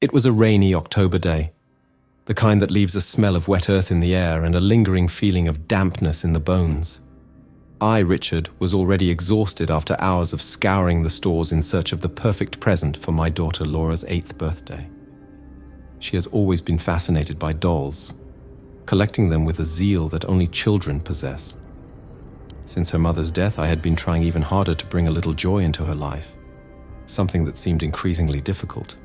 It was a rainy October day, the kind that leaves a smell of wet earth in the air and a lingering feeling of dampness in the bones. I, Richard, was already exhausted after hours of scouring the stores in search of the perfect present for my daughter Laura's 8th birthday. She has always been fascinated by dolls, collecting them with a zeal that only children possess. Since her mother's death, I had been trying even harder to bring a little joy into her life, something that seemed increasingly difficult.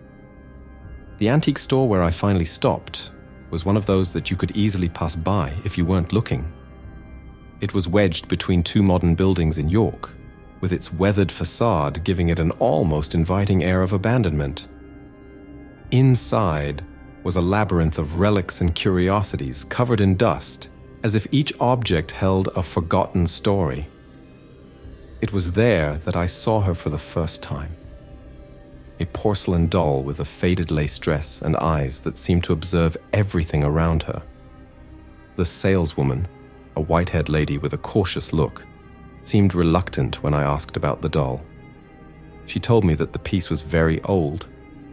The antique store where I finally stopped was one of those that you could easily pass by if you weren't looking. It was wedged between two modern buildings in York, with its weathered facade giving it an almost inviting air of abandonment. Inside was a labyrinth of relics and curiosities covered in dust, as if each object held a forgotten story. It was there that I saw her for the first time. A porcelain doll with a faded lace dress and eyes that seemed to observe everything around her. The saleswoman, a white-haired lady with a cautious look, seemed reluctant when I asked about the doll. She told me that the piece was very old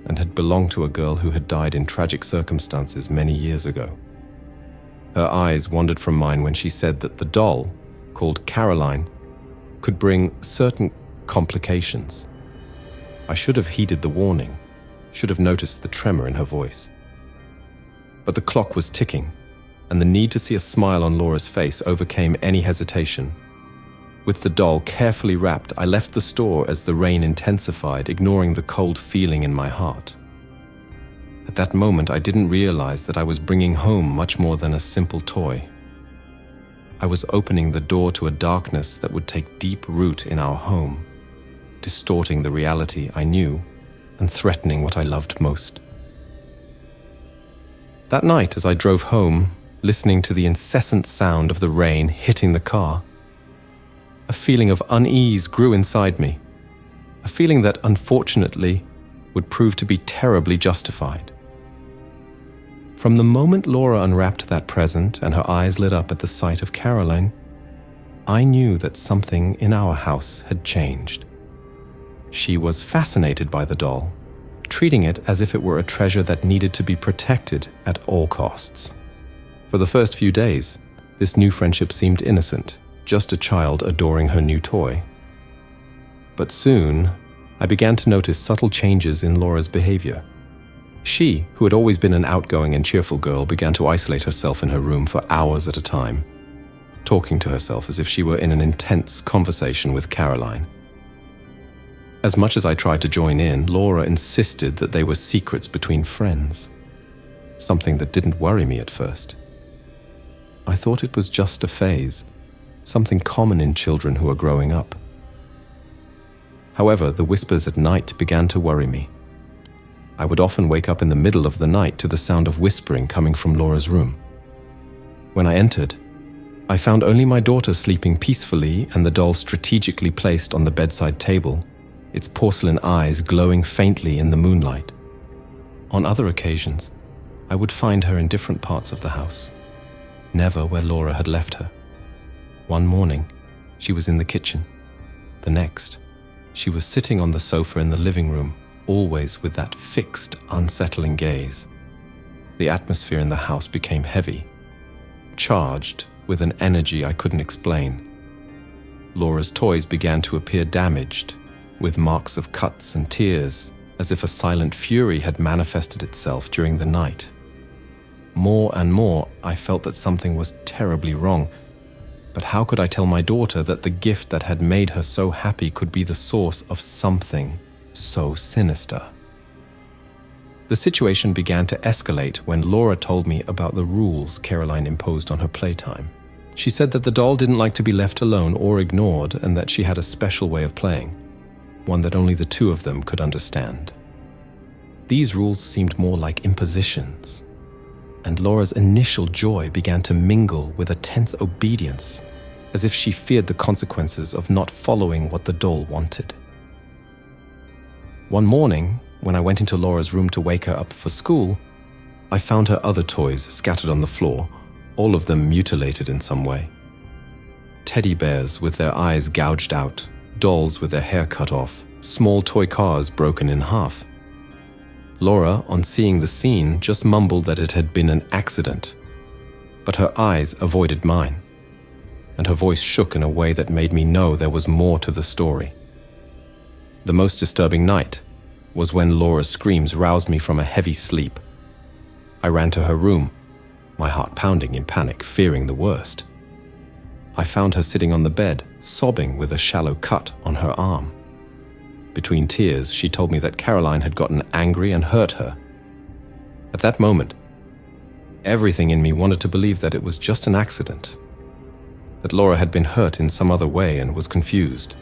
and had belonged to a girl who had died in tragic circumstances many years ago. Her eyes wandered from mine when she said that the doll, called Caroline, could bring certain complications. I should have heeded the warning, should have noticed the tremor in her voice. But the clock was ticking, and the need to see a smile on Laura's face overcame any hesitation. With the doll carefully wrapped, I left the store as the rain intensified, ignoring the cold feeling in my heart. At that moment, I didn't realize that I was bringing home much more than a simple toy. I was opening the door to a darkness that would take deep root in our home, distorting the reality I knew and threatening what I loved most. That night, as I drove home, listening to the incessant sound of the rain hitting the car, a feeling of unease grew inside me, a feeling that, unfortunately, would prove to be terribly justified. From the moment Laura unwrapped that present and her eyes lit up at the sight of Caroline, I knew that something in our house had changed. She was fascinated by the doll, treating it as if it were a treasure that needed to be protected at all costs. For the first few days, this new friendship seemed innocent, just a child adoring her new toy. But soon, I began to notice subtle changes in Laura's behavior. She, who had always been an outgoing and cheerful girl, began to isolate herself in her room for hours at a time, talking to herself as if she were in an intense conversation with Caroline. As much as I tried to join in, Laura insisted that they were secrets between friends, something that didn't worry me at first. I thought it was just a phase, something common in children who are growing up. However, the whispers at night began to worry me. I would often wake up in the middle of the night to the sound of whispering coming from Laura's room. When I entered, I found only my daughter sleeping peacefully and the doll strategically placed on the bedside table, its porcelain eyes glowing faintly in the moonlight. On other occasions, I would find her in different parts of the house, never where Laura had left her. One morning, she was in the kitchen. The next, she was sitting on the sofa in the living room, always with that fixed, unsettling gaze. The atmosphere in the house became heavy, charged with an energy I couldn't explain. Laura's toys began to appear damaged, with marks of cuts and tears, as if a silent fury had manifested itself during the night. More and more, I felt that something was terribly wrong. But how could I tell my daughter that the gift that had made her so happy could be the source of something so sinister? The situation began to escalate when Laura told me about the rules Caroline imposed on her playtime. She said that the doll didn't like to be left alone or ignored, and that she had a special way of playing, one that only the two of them could understand. These rules seemed more like impositions, and Laura's initial joy began to mingle with a tense obedience, as if she feared the consequences of not following what the doll wanted. One morning, when I went into Laura's room to wake her up for school, I found her other toys scattered on the floor, all of them mutilated in some way. Teddy bears with their eyes gouged out, dolls with their hair cut off, small toy cars broken in half. Laura, on seeing the scene, just mumbled that it had been an accident, but her eyes avoided mine, and her voice shook in a way that made me know there was more to the story. The most disturbing night was when Laura's screams roused me from a heavy sleep. I ran to her room, my heart pounding in panic, fearing the worst. I found her sitting on the bed, sobbing with a shallow cut on her arm. Between tears, she told me that Caroline had gotten angry and hurt her. At that moment, everything in me wanted to believe that it was just an accident, that Laura had been hurt in some other way and was confused.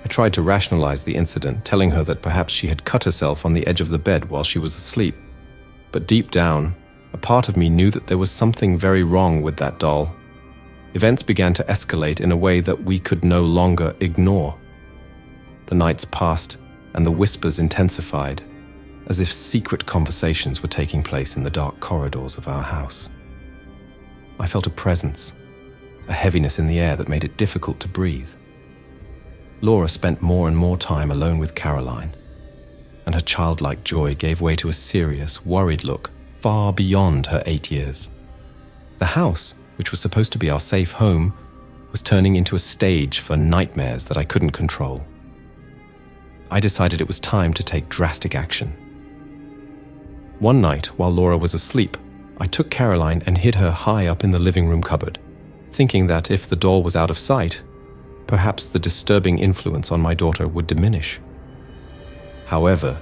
I tried to rationalize the incident, telling her that perhaps she had cut herself on the edge of the bed while she was asleep. But deep down, a part of me knew that there was something very wrong with that doll. Events began to escalate in a way that we could no longer ignore. The nights passed, and the whispers intensified, as if secret conversations were taking place in the dark corridors of our house. I felt a presence, a heaviness in the air that made it difficult to breathe. Laura spent more and more time alone with Caroline, and her childlike joy gave way to a serious, worried look far beyond her 8 years. The house, which was supposed to be our safe home, was turning into a stage for nightmares that I couldn't control. I decided it was time to take drastic action. One night, while Laura was asleep, I took Caroline and hid her high up in the living room cupboard, thinking that if the doll was out of sight, perhaps the disturbing influence on my daughter would diminish. However,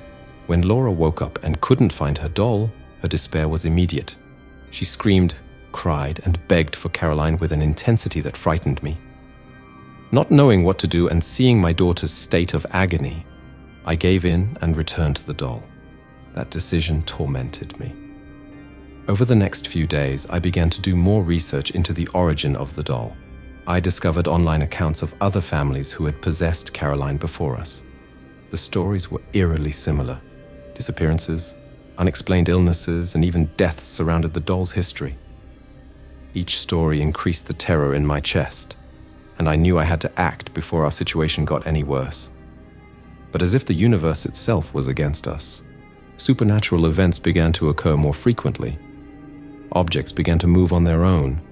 when Laura woke up and couldn't find her doll, her despair was immediate. She screamed, cried, and begged for Caroline with an intensity that frightened me. Not knowing what to do and seeing my daughter's state of agony, I gave in and returned to the doll. That decision tormented me. Over the next few days, I began to do more research into the origin of the doll. I discovered online accounts of other families who had possessed Caroline before us. The stories were eerily similar. Disappearances, unexplained illnesses, and even deaths surrounded the doll's history. Each story increased the terror in my chest, and I knew I had to act before our situation got any worse. But as if the universe itself was against us, supernatural events began to occur more frequently. Objects began to move on their own,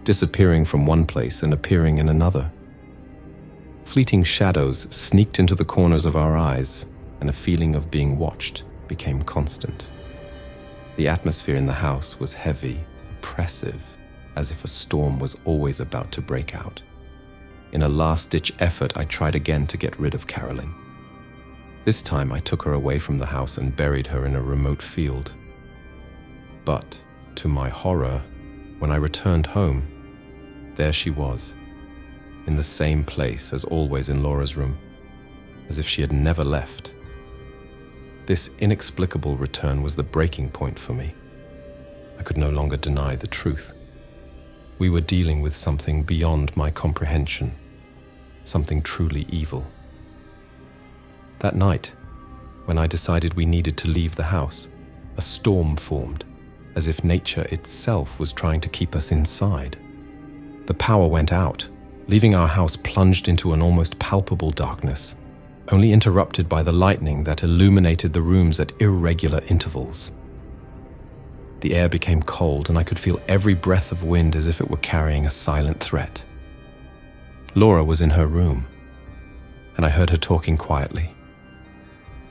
disappearing from one place and appearing in another. Fleeting shadows sneaked into the corners of our eyes, and a feeling of being watched became constant. The atmosphere in the house was heavy, oppressive, as if a storm was always about to break out. In a last-ditch effort, I tried again to get rid of Caroline. This time I took her away from the house and buried her in a remote field. But, to my horror, when I returned home, there she was, in the same place as always in Laura's room, as if she had never left. This inexplicable return was the breaking point for me. I could no longer deny the truth. We were dealing with something beyond my comprehension, something truly evil. That night, when I decided we needed to leave the house, a storm formed, as if nature itself was trying to keep us inside. The power went out, leaving our house plunged into an almost palpable darkness, only interrupted by the lightning that illuminated the rooms at irregular intervals. The air became cold, and I could feel every breath of wind as if it were carrying a silent threat. Laura was in her room, and I heard her talking quietly.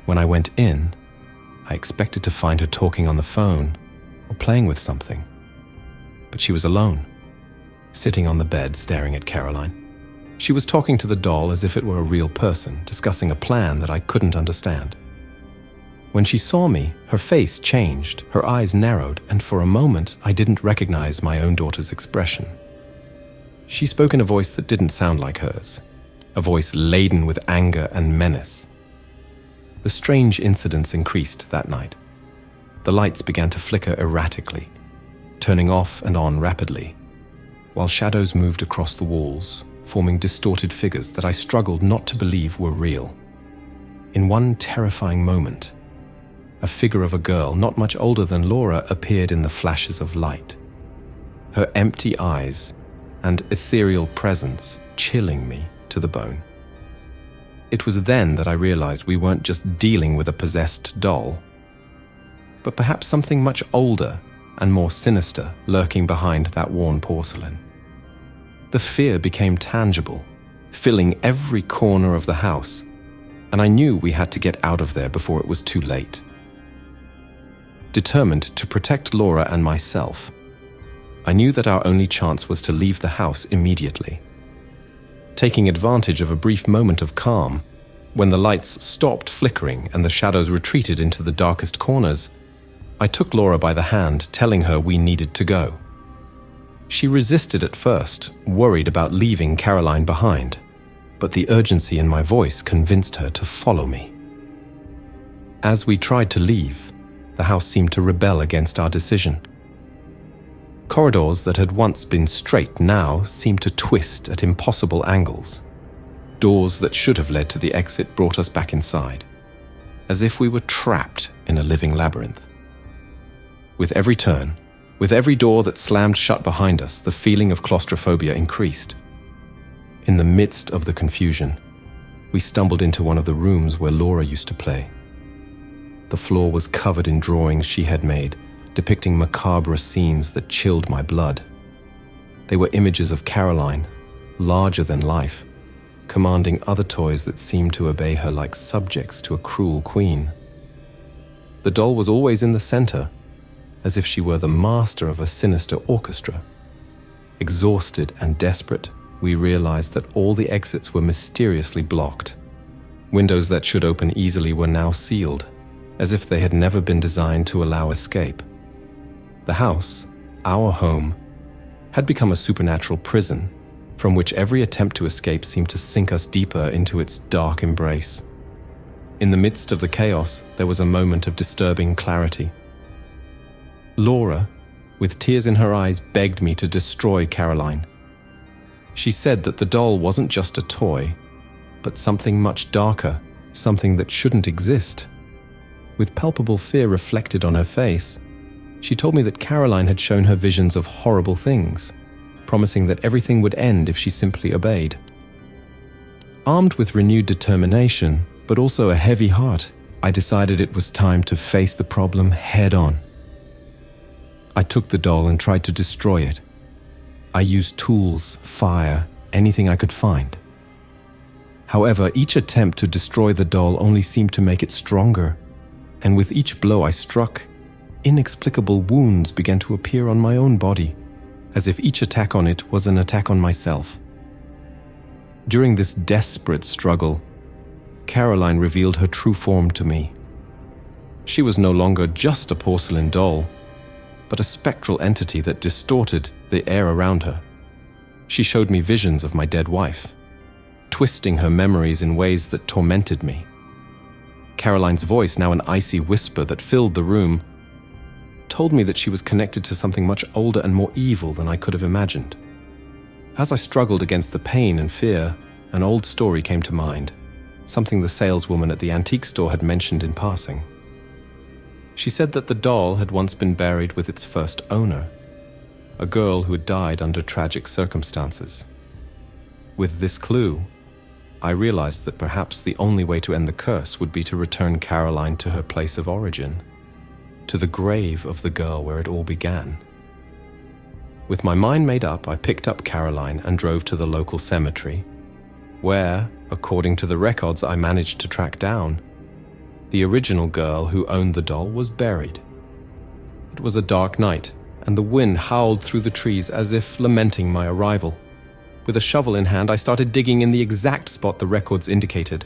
When I went in, I expected to find her talking on the phone or playing with something. But she was alone, sitting on the bed staring at Caroline. She was talking to the doll as if it were a real person, discussing a plan that I couldn't understand. When she saw me, her face changed, her eyes narrowed, and for a moment I didn't recognize my own daughter's expression. She spoke in a voice that didn't sound like hers, a voice laden with anger and menace. The strange incidents increased that night. The lights began to flicker erratically, turning off and on rapidly, while shadows moved across the walls, forming distorted figures that I struggled not to believe were real. In one terrifying moment, a figure of a girl not much older than Laura appeared in the flashes of light, her empty eyes and ethereal presence chilling me to the bone. It was then that I realized we weren't just dealing with a possessed doll, but perhaps something much older and more sinister lurking behind that worn porcelain. The fear became tangible, filling every corner of the house, and I knew we had to get out of there before it was too late. Determined to protect Laura and myself, I knew that our only chance was to leave the house immediately. Taking advantage of a brief moment of calm, when the lights stopped flickering and the shadows retreated into the darkest corners, I took Laura by the hand, telling her we needed to go. She resisted at first, worried about leaving Caroline behind, but the urgency in my voice convinced her to follow me. As we tried to leave, the house seemed to rebel against our decision. Corridors that had once been straight now seemed to twist at impossible angles. Doors that should have led to the exit brought us back inside, as if we were trapped in a living labyrinth. With every turn, with every door that slammed shut behind us, the feeling of claustrophobia increased. In the midst of the confusion, we stumbled into one of the rooms where Laura used to play. The floor was covered in drawings she had made, depicting macabre scenes that chilled my blood. They were images of Caroline, larger than life, commanding other toys that seemed to obey her like subjects to a cruel queen. The doll was always in the center, as if she were the master of a sinister orchestra. Exhausted and desperate, we realized that all the exits were mysteriously blocked. Windows that should open easily were now sealed, as if they had never been designed to allow escape. The house, our home, had become a supernatural prison, from which every attempt to escape seemed to sink us deeper into its dark embrace. In the midst of the chaos, there was a moment of disturbing clarity. Laura, with tears in her eyes, begged me to destroy Caroline. She said that the doll wasn't just a toy, but something much darker, something that shouldn't exist. With palpable fear reflected on her face, she told me that Caroline had shown her visions of horrible things, promising that everything would end if she simply obeyed. Armed with renewed determination, but also a heavy heart, I decided it was time to face the problem head-on. I took the doll and tried to destroy it. I used tools, fire, anything I could find. However, each attempt to destroy the doll only seemed to make it stronger, and with each blow I struck, inexplicable wounds began to appear on my own body, as if each attack on it was an attack on myself. During this desperate struggle, Caroline revealed her true form to me. She was no longer just a porcelain doll, but a spectral entity that distorted the air around her. She showed me visions of my dead wife, twisting her memories in ways that tormented me. Caroline's voice, now an icy whisper that filled the room, told me that she was connected to something much older and more evil than I could have imagined. As I struggled against the pain and fear, an old story came to mind, something the saleswoman at the antique store had mentioned in passing. She said that the doll had once been buried with its first owner, a girl who had died under tragic circumstances. With this clue, I realized that perhaps the only way to end the curse would be to return Caroline to her place of origin, to the grave of the girl where it all began. With my mind made up, I picked up Caroline and drove to the local cemetery, where, according to the records I managed to track down, the original girl who owned the doll was buried. It was a dark night, and the wind howled through the trees as if lamenting my arrival. With a shovel in hand, I started digging in the exact spot the records indicated.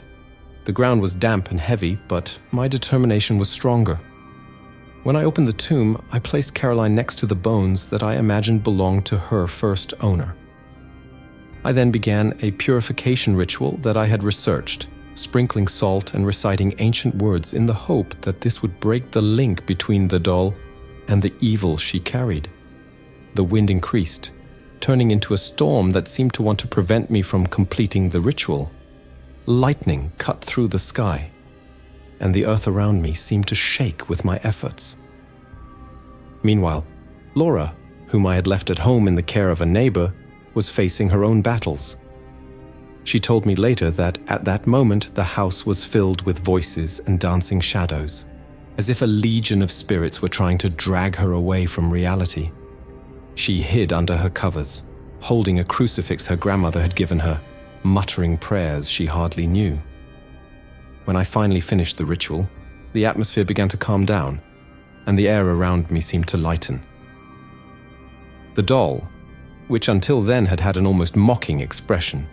The ground was damp and heavy, but my determination was stronger. When I opened the tomb, I placed Caroline next to the bones that I imagined belonged to her first owner. I then began a purification ritual that I had researched, sprinkling salt and reciting ancient words in the hope that this would break the link between the doll and the evil she carried. The wind increased, turning into a storm that seemed to want to prevent me from completing the ritual. Lightning cut through the sky, and the earth around me seemed to shake with my efforts. Meanwhile, Laura, whom I had left at home in the care of a neighbor, was facing her own battles. She told me later that at that moment the house was filled with voices and dancing shadows, as if a legion of spirits were trying to drag her away from reality. She hid under her covers, holding a crucifix her grandmother had given her, muttering prayers she hardly knew. When I finally finished the ritual, the atmosphere began to calm down, and the air around me seemed to lighten. The doll, which until then had had an almost mocking expression,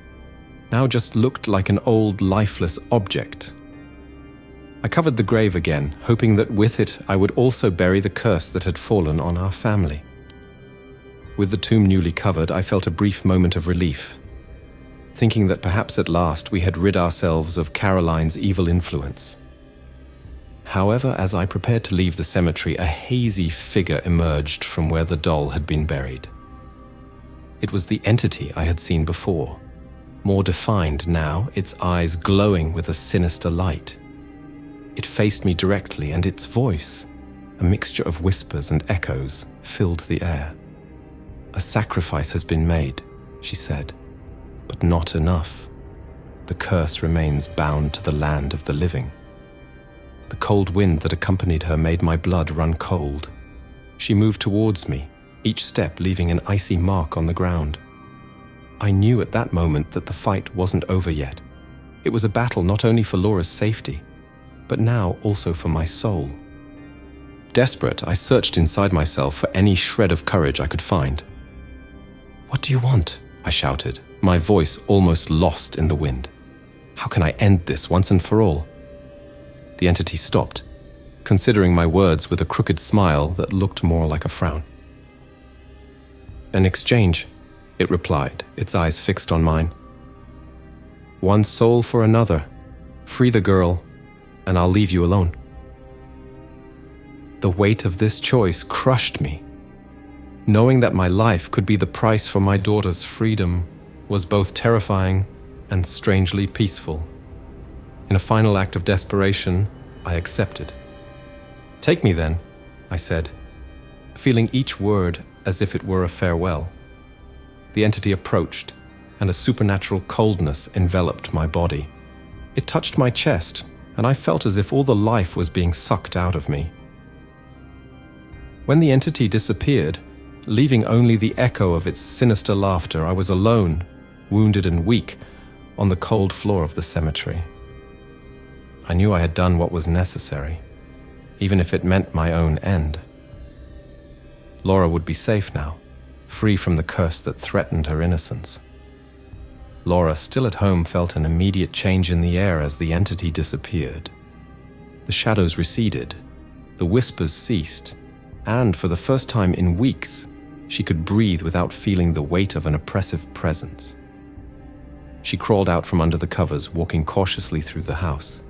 now just looked like an old, lifeless object. I covered the grave again, hoping that with it I would also bury the curse that had fallen on our family. With the tomb newly covered, I felt a brief moment of relief, thinking that perhaps at last we had rid ourselves of Caroline's evil influence. However, as I prepared to leave the cemetery, a hazy figure emerged from where the doll had been buried. It was the entity I had seen before, more defined now, its eyes glowing with a sinister light. It faced me directly, and its voice, a mixture of whispers and echoes, filled the air. "A sacrifice has been made," she said, "but not enough. The curse remains bound to the land of the living." The cold wind that accompanied her made my blood run cold. She moved towards me, each step leaving an icy mark on the ground. I knew at that moment that the fight wasn't over yet. It was a battle not only for Laura's safety, but now also for my soul. Desperate, I searched inside myself for any shred of courage I could find. "What do you want?" I shouted, my voice almost lost in the wind. "How can I end this once and for all?" The entity stopped, considering my words with a crooked smile that looked more like a frown. "An exchange," it replied, its eyes fixed on mine. "One soul for another. Free the girl, and I'll leave you alone." The weight of this choice crushed me. Knowing that my life could be the price for my daughter's freedom was both terrifying and strangely peaceful. In a final act of desperation, I accepted. "Take me then," I said, feeling each word as if it were a farewell. The entity approached, and a supernatural coldness enveloped my body. It touched my chest, and I felt as if all the life was being sucked out of me. When the entity disappeared, leaving only the echo of its sinister laughter, I was alone, wounded and weak, on the cold floor of the cemetery. I knew I had done what was necessary, even if it meant my own end. Laura would be safe now, free from the curse that threatened her innocence. Laura, still at home, felt an immediate change in the air as the entity disappeared. The shadows receded, the whispers ceased, and for the first time in weeks, she could breathe without feeling the weight of an oppressive presence. She crawled out from under the covers, walking cautiously through the house,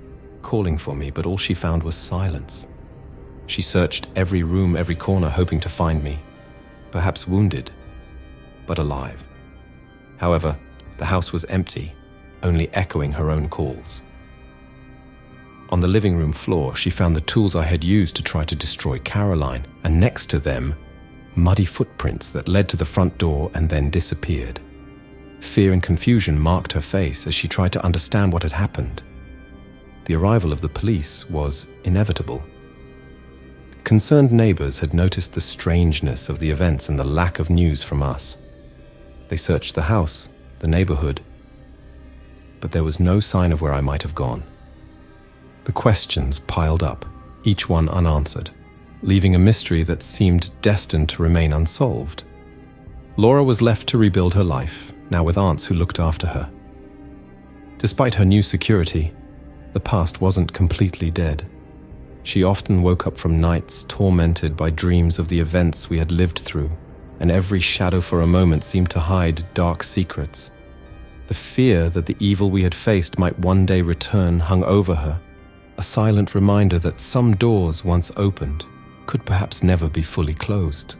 calling for me, but all she found was silence. She searched every room, every corner, hoping to find me, perhaps wounded, but alive. However, the house was empty, only echoing her own calls. On the living room floor, she found the tools I had used to try to destroy Caroline, and next to them, muddy footprints that led to the front door and then disappeared. Fear and confusion marked her face as she tried to understand what had happened. The arrival of the police was inevitable. Concerned neighbors had noticed the strangeness of the events and the lack of news from us. They searched the house, the neighborhood, but there was no sign of where I might have gone. The questions piled up, each one unanswered, leaving a mystery that seemed destined to remain unsolved. Laura was left to rebuild her life, now with aunts who looked after her. Despite her new security, the past wasn't completely dead. She often woke up from nights tormented by dreams of the events we had lived through, and every shadow for a moment seemed to hide dark secrets. The fear that the evil we had faced might one day return hung over her, a silent reminder that some doors once opened could perhaps never be fully closed.